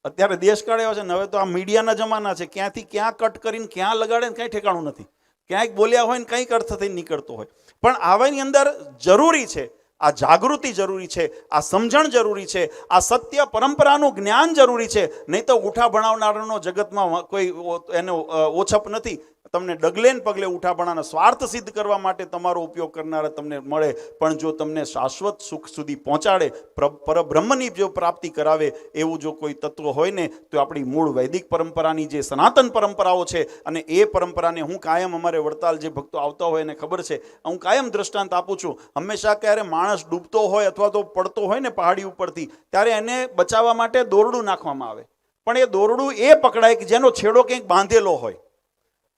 S1: અત્યારે દેશકાળ એવો છે ને, હવે તો આ મીડિયાના જમાના છે, ક્યાંથી ક્યાં કટ કરીને ક્યાં લગાડે ને કંઈ ઠેકાણું નથી. ક્યાંક બોલ્યા હોય ને કંઈક અર્થ થઈ નીકળતો હોય. પણ આવાની અંદર જરૂરી છે, આ જાગૃતિ જરૂરી છે, આ સમજણ જરૂરી છે, આ સત્ય પરંપરાનું જ્ઞાન જરૂરી છે. નહીં તો ઉઠા ભણાવનારનો જગતમાં કોઈ એનો ઓછપ નથી. તમને ડગલે ને પગલે ઉઠા ભણાના સ્વાર્થ સિદ્ધ કરવા માટે તમારો ઉપયોગ કરનારા તમને મળે, પણ જો તમને શાશ્વત સુખ સુધી પહોંચાડે, પરબ્રહ્મની જો પ્રાપ્તિ કરાવે, એવું જો કોઈ તત્વ હોય ને, તો આપણી મૂળ વૈદિક પરંપરાની જે સનાતન પરંપરાઓ છે, અને એ પરંપરાને હું કાયમ, અમારે વડતાલ જે ભક્તો આવતા હોય એને ખબર છે, હું કાયમ દ્રષ્ટાંત આપું છું. હંમેશા ક્યારે માણસ ડૂબતો હોય અથવા તો પડતો હોય ને પહાડી ઉપરથી, ત્યારે એને બચાવવા માટે દોરડું નાખવામાં આવે. પણ એ દોરડું એ પકડાય કે જેનો છેડો કંઈક બાંધેલો હોય.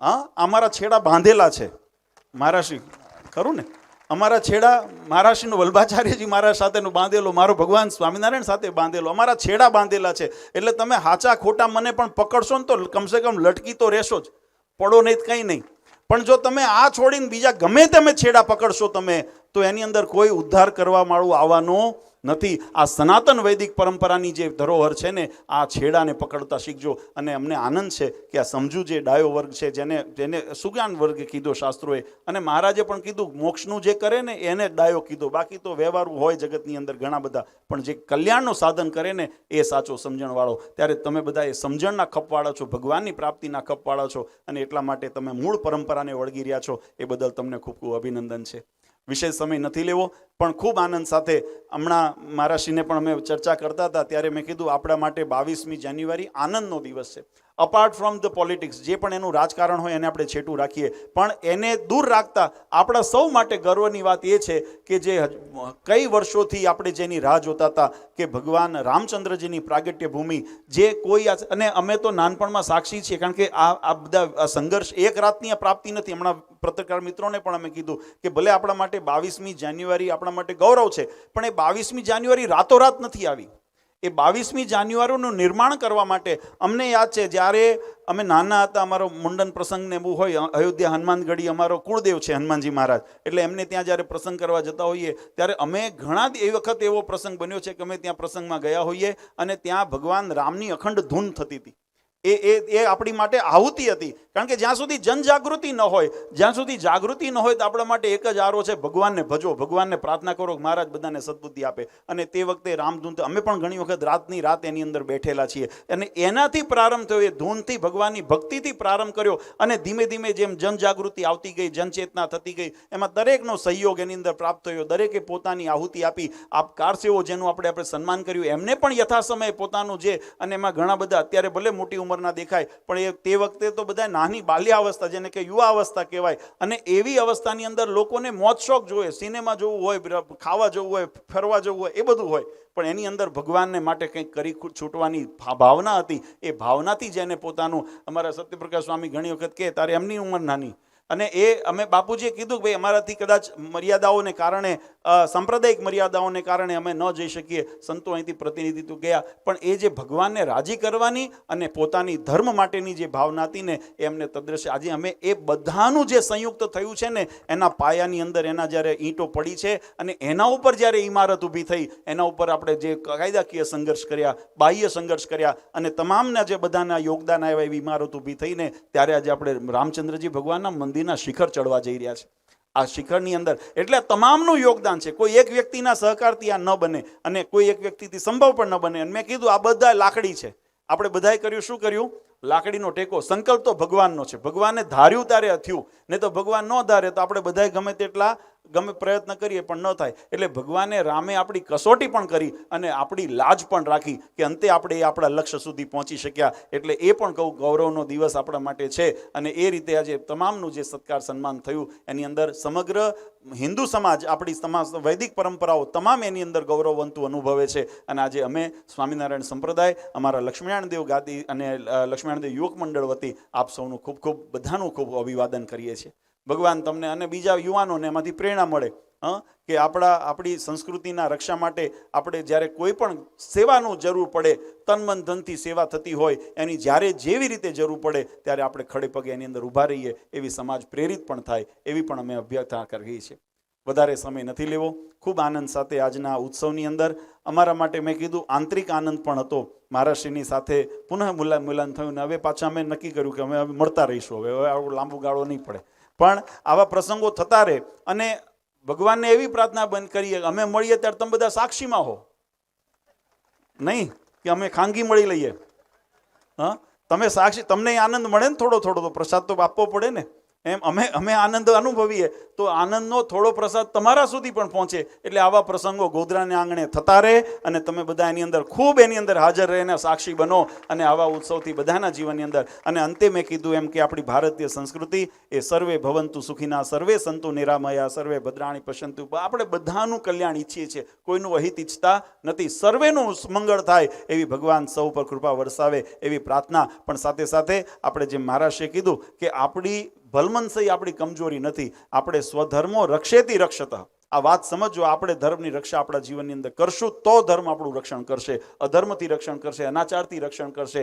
S1: હા, અમારા છેડા બાંધેલા છે મહારાષ્ટ્રી, ખરું ને? અમારા છેડા મહારાષ્ટ્રીનું વલ્ભાચાર્યજી મહારાજ સાથેનું બાંધેલો, મારો ભગવાન સ્વામિનારાયણ સાથે બાંધેલો, અમારા છેડા બાંધેલા છે. એટલે તમે હાચા ખોટા મને પણ પકડશો ને તો કમસે કમ લટકી તો રહેશો જ, પડો નહીં કંઈ નહીં. પણ જો તમે આ છોડીને બીજા ગમે તમે છેડા પકડશો તમે, તો એની અંદર કોઈ ઉદ્ધાર કરવા વાળું આવવાનું નથી. આ સનાતન વૈદિક પરંપરાની જે ધરોહર છે ને, આ છેડાને પકડતા શીખજો. અને અમને આનંદ છે કે આ સમજુ જે ડાયો વર્ગ છે, જેને સુજ્ઞાન વર્ગ કીધો શાસ્ત્રોએ, અને મહારાજે પણ કીધું મોક્ષનું જે કરે ને એને ડાયો કીધો. બાકી તો વ્યવહારુ હોય જગતની અંદર ઘણા બધા, પણ જે કલ્યાણનું સાધન કરે ને એ સાચો સમજણવાળો. ત્યારે તમે બધા એ સમજણના ખપવાળા છો, ભગવાનની પ્રાપ્તિના ખપવાળા છો, અને એટલા માટે તમે મૂળ પરંપરાને વળગી રહ્યા છો. એ બદલ તમને ખૂબ ખૂબ અભિનંદન છે. વિશેષ સમય નથી લેવો, પણ ખૂબ આનંદ સાથે હમણાં મહારાજશ્રીને પણ અમે ચર્ચા કરતા હતા ત્યારે મેં કીધું આપણા માટે 22મી જાન્યુઆરી આનંદનો દિવસ છે. અપાર્ટ ફ્રોમ ધ પોલિટિક્સ, જે પણ એનું રાજકારણ હોય એને આપણે છેટું રાખીએ, પણ એને દૂર રાખતા આપણા સૌ માટે ગર્વની વાત એ છે કે જે કઈ વર્ષોથી આપણે જેની રાહ જોતા હતા કે ભગવાન રામચંદ્રજીની પ્રાગટ્ય ભૂમિ, જે કોઈ અને અમે તો નાનપણમાં સાક્ષી છીએ, કારણ કે આ બધા સંઘર્ષ એક રાતની પ્રાપ્તિ નથી. હમણાં પત્રકાર મિત્રોને પણ અમે કીધું કે ભલે આપણા માટે 22મી જાન્યુઆરી આપણા માટે ગૌરવ છે, પણ એ 22મી જાન્યુઆરી રાતોરાત નથી આવી. એ 22મી જાન્યુઆરીનું નિર્માણ કરવા માટે અમને યાદ છે, જ્યારે અમે નાના હતા, અમારો મુંડન પ્રસંગ ને એવું હોય, અયોધ્યા હનુમાનગઢી અમારો કુળદેવ છે હનુમાનજી મહારાજ, એટલે એમને ત્યાં જ્યારે પ્રસંગ કરવા જતા હોઈએ ત્યારે અમે ઘણા એ વખત એવો પ્રસંગ બન્યો છે કે અમે ત્યાં પ્રસંગમાં ગયા હોઈએ અને ત્યાં ભગવાન રામની અખંડ ધૂન થતી હતી. એ આપણી માટે આહુતિ હતી, કારણ કે જ્યાં સુધી જનજાગૃતિ ન હોય, જ્યાં સુધી જાગૃતિ ન હોય, તો આપણા માટે એક જ આરો છે, ભગવાનને ભજો, ભગવાનને પ્રાર્થના કરો કે મહારાજ બધાને સદબુદ્ધિ આપે. અને તે વખતે રામધૂન અમે પણ ઘણી વખત રાતની રાત એની અંદર બેઠેલા છીએ, અને એનાથી પ્રારંભ થયો, એ ધૂનથી, ભગવાનની ભક્તિથી પ્રારંભ કર્યો, અને ધીમે ધીમે જેમ જનજાગૃતિ આવતી ગઈ, જનચેતના થતી ગઈ, એમાં દરેકનો સહયોગ એની અંદર પ્રાપ્ત થયો, દરેકે પોતાની આહુતિ આપી. આપ કારસેવો જેનું આપણે સન્માન કર્યું, એમને પણ યથાસમયે પોતાનું જે, અને એમાં ઘણા બધા અત્યારે ભલે મોટી ઉંમરના દેખાય, પણ એ તે વખતે તો બધા નાની બાલ્યાવસ્થા, જેને કે યુવા અવસ્થા કહેવાય, અને એવી અવસ્થાની અંદર લોકોને મોજ શોખ જોઈએ, સિનેમા જોવું હોય, ખાવા જવું હોય, ફરવા જવું હોય, એ બધું હોય, પણ એની અંદર ભગવાનને માટે કંઈક કરી છૂટવાની ભાવના હતી. એ ભાવનાથી જેને પોતાનું, અમારા સત્યપ્રકાશ સ્વામી ઘણી વખત કહે તારે એમની ઉંમર નાની, અને એ અમે બાપુજીએ કીધું કે ભાઈ અમારાથી કદાચ મર્યાદાઓને કારણે, સાંપ્રદાયિક મર્યાદાઓને કારણે અમે ન જઈ શકીએ, સંતો અહીંથી પ્રતિનિધિત્વ ગયા, પણ એ જે ભગવાનને રાજી કરવાની અને પોતાની ધર્મ માટેની જે ભાવના હતી ને, એ અમને તદ્રશ્ય આજે અમે એ બધાનું જે સંયુક્ત થયું છે ને, એના પાયાની અંદર એના જ્યારે ઈંટો પડી છે, અને એના ઉપર જ્યારે ઇમારત ઊભી થઈ, એના ઉપર આપણે જે કાયદાકીય સંઘર્ષ કર્યા, બાહ્ય સંઘર્ષ કર્યા, અને તમામના જે બધાના યોગદાન આવ્યા, એવી ઇમારત ઊભી થઈને ત્યારે આજે આપણે રામચંદ્રજી ભગવાનના મંદિરના શિખર ચડવા જઈ રહ્યા છે. આ શિખરની અંદર એટલે તમામનું યોગદાન છે. કોઈ એક વ્યક્તિના સહકારથી આ ન બને, અને કોઈ એક વ્યક્તિથી સંભવ પણ ન બને. અને મેં કીધું આ બધા લાકડી છે. આપણે બધાએ કર્યું, શું કર્યું? લાકડીનો ટેકો. સંકલ્પ તો ભગવાનનો છે, ભગવાને ધાર્યું ત્યારે થયું, નહીં તો ભગવાન ન ધારે તો આપણે બધાએ ગમે પ્રયત્ન કરીએ પણ ન થાય. એટલે ભગવાને રામે આપણી કસોટી પણ કરી અને આપણી લાજ પણ રાખી કે અંતે આપણે આપણા લક્ષ્ય સુધી પહોંચી શક્યા. એટલે એ પણ કહું ગૌરવનો દિવસ આપણા માટે છે. અને એ રીતે આજે તમામનું જે સત્કાર સન્માન થયું, એની અંદર સમગ્ર હિન્દુ સમાજ, આપણી વૈદિક પરંપરાઓ તમામ એની અંદર ગૌરવવંતુ અનુભવે છે. અને આજે અમે સ્વામિનારાયણ સંપ્રદાય, અમારા લક્ષ્મીનારાયણ દેવ ગાદી અને લક્ષ્મીનારાયણ દેવ યુવક મંડળ વતી આપ સૌનું ખૂબ ખૂબ બધાનું ખૂબ અભિવાદન કરીએ છીએ. ભગવાન તમને અને બીજા યુવાનોને એમાંથી પ્રેરણા મળે કે આપણી સંસ્કૃતિના રક્ષા માટે આપણે જ્યારે કોઈ પણ સેવાનું જરૂર પડે, તન મન ધનથી સેવા થતી હોય, એની જ્યારે જેવી રીતે જરૂર પડે ત્યારે આપણે ખડે પગે એની અંદર ઊભા રહીએ, એવી સમાજ પ્રેરિત પણ થાય, એવી પણ અમે અભ્યર્થના કરીએ છીએ. વધારે સમય નથી લેવો. ખૂબ આનંદ સાથે આજના ઉત્સવની અંદર અમારા માટે મેં કીધું આંતરિક આનંદ પણ હતો. મહારાજશ્રીની સાથે પુનઃ મિલન થયું ને હવે પાછા અમે નક્કી કર્યું કે અમે મળતા રહીશું. હવે આવું લાંબુ ગાળો નહીં પડે, પણ આવા પ્રસંગો થતા રહે. અને ભગવાનને એવી પ્રાર્થના બંધ કરીએ, અમે મળીએ ત્યારે તમે બધા સાક્ષીમાં હો, નહીં કે અમે ખાનગી મળી લઈએ. તમે સાક્ષી, તમને આનંદ મળે ને થોડો થોડો, તો પ્રસાદ તો આપવો પડે ને. એમ અમે આનંદ અનુભવીએ તો આનંદનો થોડો પ્રસાદ તમારા સુધી પણ પહોંચે. એટલે આવા પ્રસંગો ગોધરાના આંગણે થતા રહે, અને તમે બધા એની અંદર ખૂબ એની અંદર હાજર રહીને સાક્ષી બનો, અને આવા ઉત્સવથી બધાના જીવનની અંદર. અને અંતે મેં કીધું એમ કે આપણી ભારતીય સંસ્કૃતિ એ સર્વે ભવંતુ સુખીના, સર્વે સંતુ નિરામયા, સર્વે ભદ્રાણી પશ્યંતુ. આપણે બધાનું કલ્યાણ ઈચ્છીએ છીએ, કોઈનું અહિત ઈચ્છતા નથી. સર્વેનું મંગળ થાય એવી ભગવાન સૌ પર કૃપા વરસાવે એવી પ્રાર્થના. પણ સાથે સાથે આપણે જેમ મહારાજે કીધું કે આપણી ભલમનસઈ આપણી કમજોરી નથી, આપણે સ્વધર્મો રક્ષેતી રક્ષતા. આ વાત સમજો, આપણે ધર્મની રક્ષા આપણા જીવનની અંદર કરશું તો ધર્મ આપણું રક્ષણ કરશે, અધર્મથી રક્ષણ કરશે, અનાચારથી રક્ષણ કરશે,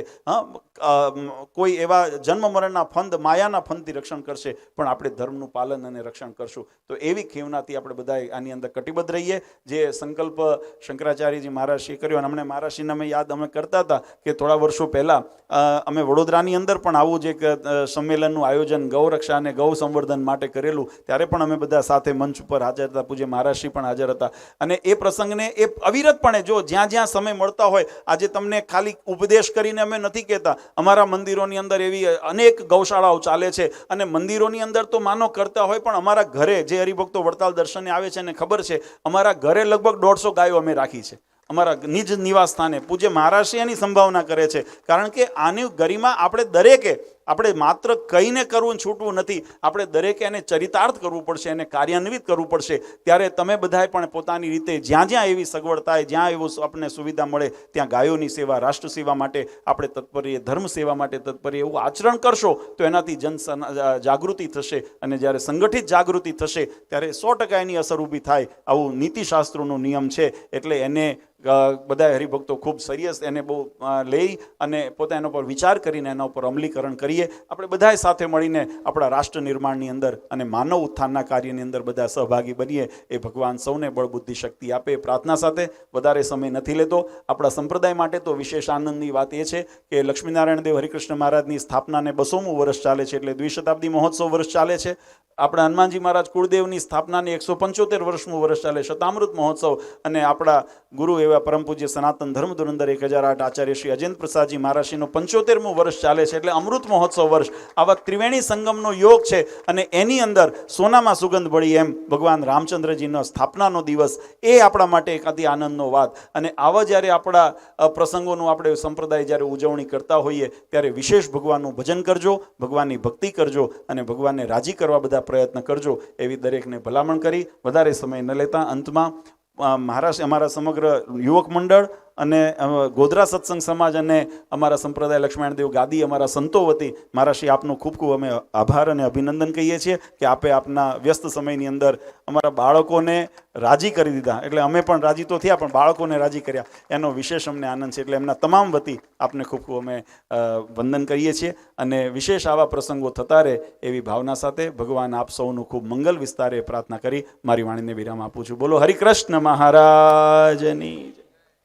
S1: કોઈ એવા જન્મ મરણના ફંદ, માયાના ફંદથી રક્ષણ કરશે, પણ આપણે ધર્મનું પાલન અને રક્ષણ કરશું. તો એવી ખેવનાથી આપણે બધા આની અંદર કટિબદ્ધ રહીએ. જે સંકલ્પ શંકરાચાર્યજી મહારાજશ્રીએ કર્યો, અને અમને મહારાજશ્રીને અમે યાદ અમે કરતા હતા કે થોડા વર્ષો પહેલાં અમે વડોદરાની અંદર પણ આવું જ એક સંમેલનનું આયોજન ગૌરક્ષા અને ગૌ સંવર્ધન માટે કરેલું. ત્યારે પણ અમે બધા સાથે મંચ ઉપર હાજર હતા. પૂજ્ય મહારાજશ્રી પણ હાજર હતા. અને એ પ્રસંગને એ અવિરતપણે જો જ્યાં જ્યાં સમય મળતા હોય, આજે તમને ખાલી ઉપદેશ કરીને અમે નથી કહેતા, અમારા મંદિરોની અંદર એવી અનેક ગૌશાળાઓ ચાલે છે અને મંદિરોની અંદર તો માનો કરતા હોય, પણ અમારા ઘરે જે હરિભક્તો વડતાલ દર્શને આવે છે એને ખબર છે, અમારા ઘરે લગભગ 150 ગાયો અમે રાખી છે. અમારા નિજ નિવાસ સ્થાને પૂજ્ય મહારાજશ્રી એની સંભાવના કરે છે. કારણ કે આની ગરિમા આપણે દરેકે, આપણે માત્ર કહીને કરવું છૂટવું નથી, આપણે દરેકે એને ચરિતાર્થ કરવું પડશે, એને કાર્યાન્વિત કરવું પડશે. ત્યારે તમે બધાએ પણ પોતાની રીતે જ્યાં જ્યાં એવી સગવડ થાય, જ્યાં એવું આપણને સુવિધા મળે, ત્યાં ગાયોની સેવા, રાષ્ટ્ર સેવા માટે આપણે તત્પર, ધર્મ સેવા માટે તત્પર એવું આચરણ કરશો તો એનાથી જન જાગૃતિ થશે. અને જ્યારે સંગઠિત જાગૃતિ થશે ત્યારે 100% એની અસર ઊભી થાય. આવું નીતિશાસ્ત્રોનો નિયમ છે. એટલે એને બધા હરિભક્તો ખૂબ સિરિયસ એને બહુ લઈ અને પોતાના પર વિચાર કરીને એના ઉપર અમલીકરણ કરીએ. આપણે બધાએ સાથે મળીને આપણા રાષ્ટ્ર નિર્માણની અંદર અને માનવ ઉત્થાનના કાર્યની અંદર બધા સહભાગી બનીએ. એ ભગવાન સૌને બળ બુદ્ધિ શક્તિ આપે. પ્રાર્થના સાથે વધારે સમય નથી લેતો. આપણા સંપ્રદાય માટે તો વિશેષ આનંદની વાત એ છે કે લક્ષ્મીનારાયણ દેવ હરિકૃષ્ણ મહારાજની સ્થાપનાને 200મું વર્ષ ચાલે છે, એટલે દ્વિશતાબ્દી મહોત્સવ વર્ષ ચાલે છે. આપણા હનુમાનજી મહારાજ કુળદેવની સ્થાપનાને 175 વર્ષમું વર્ષ ચાલે, શતામૃત મહોત્સવ. અને આપણા ગુરુ એવા પરમ પૂજ્ય સનાતન ધર્મ ધુરંધર 1008 આચાર્ય શ્રી અજેન્દ્ર પ્રસાદજી મહારાજશ્રીનું 75મું વર્ષ ચાલે છે. એટલે અમૃત મહોત્સવ વર્ષ, આવા ત્રિવેણી સંગમનો યોગ છે. અને એની અંદર સોનામાં સુગંધ ભળી એમ ભગવાન રામચંદ્રજીનો સ્થાપનાનો દિવસ, એ આપણા માટે એક અતિ આનંદનો વાત. અને આવા જ્યારે આપણા પ્રસંગોનું આપણે સંપ્રદાય જ્યારે ઉજવણી કરતા હોઈએ ત્યારે વિશેષ ભગવાનનું ભજન કરજો, ભગવાનની ભક્તિ કરજો અને ભગવાનને રાજી કરવા બધા પ્રયત્ન કરજો, એવી દરેકને ભલામણ કરી વધારે સમય ન લેતા અંતમાં મહારાજ, અમારા સમગ્ર યુવક મંડળ અને ગોધરા સત્સંગ સમાજ અને અમારા સંપ્રદાય લક્ષ્મણ દેવ ગાદી, અમારા સંતો વતી મહારાજશ્રી આપનો ખૂબ ખૂબ અમે આભાર અને અભિનંદન કહીએ છીએ કે આપે આપના વ્યસ્ત સમયની અંદર અમારા બાળકોને રાજી કરી દીધા. એટલે અમે પણ રાજી તો થયા, પણ બાળકોને રાજી કર્યા, એનો વિશેષ અમને આનંદ છે. એટલે એમના તમામ વતી આપને ખૂબ ખૂબ અમે વંદન કરીએ છીએ. અને વિશેષ આવા પ્રસંગો થતા રહે એવી ભાવના સાથે ભગવાન આપ સૌનું ખૂબ મંગલ વિસ્તારે પ્રાર્થના કરી મારી વાણીને વિરામ આપું છું. બોલો હરિકૃષ્ણ મહારાજની.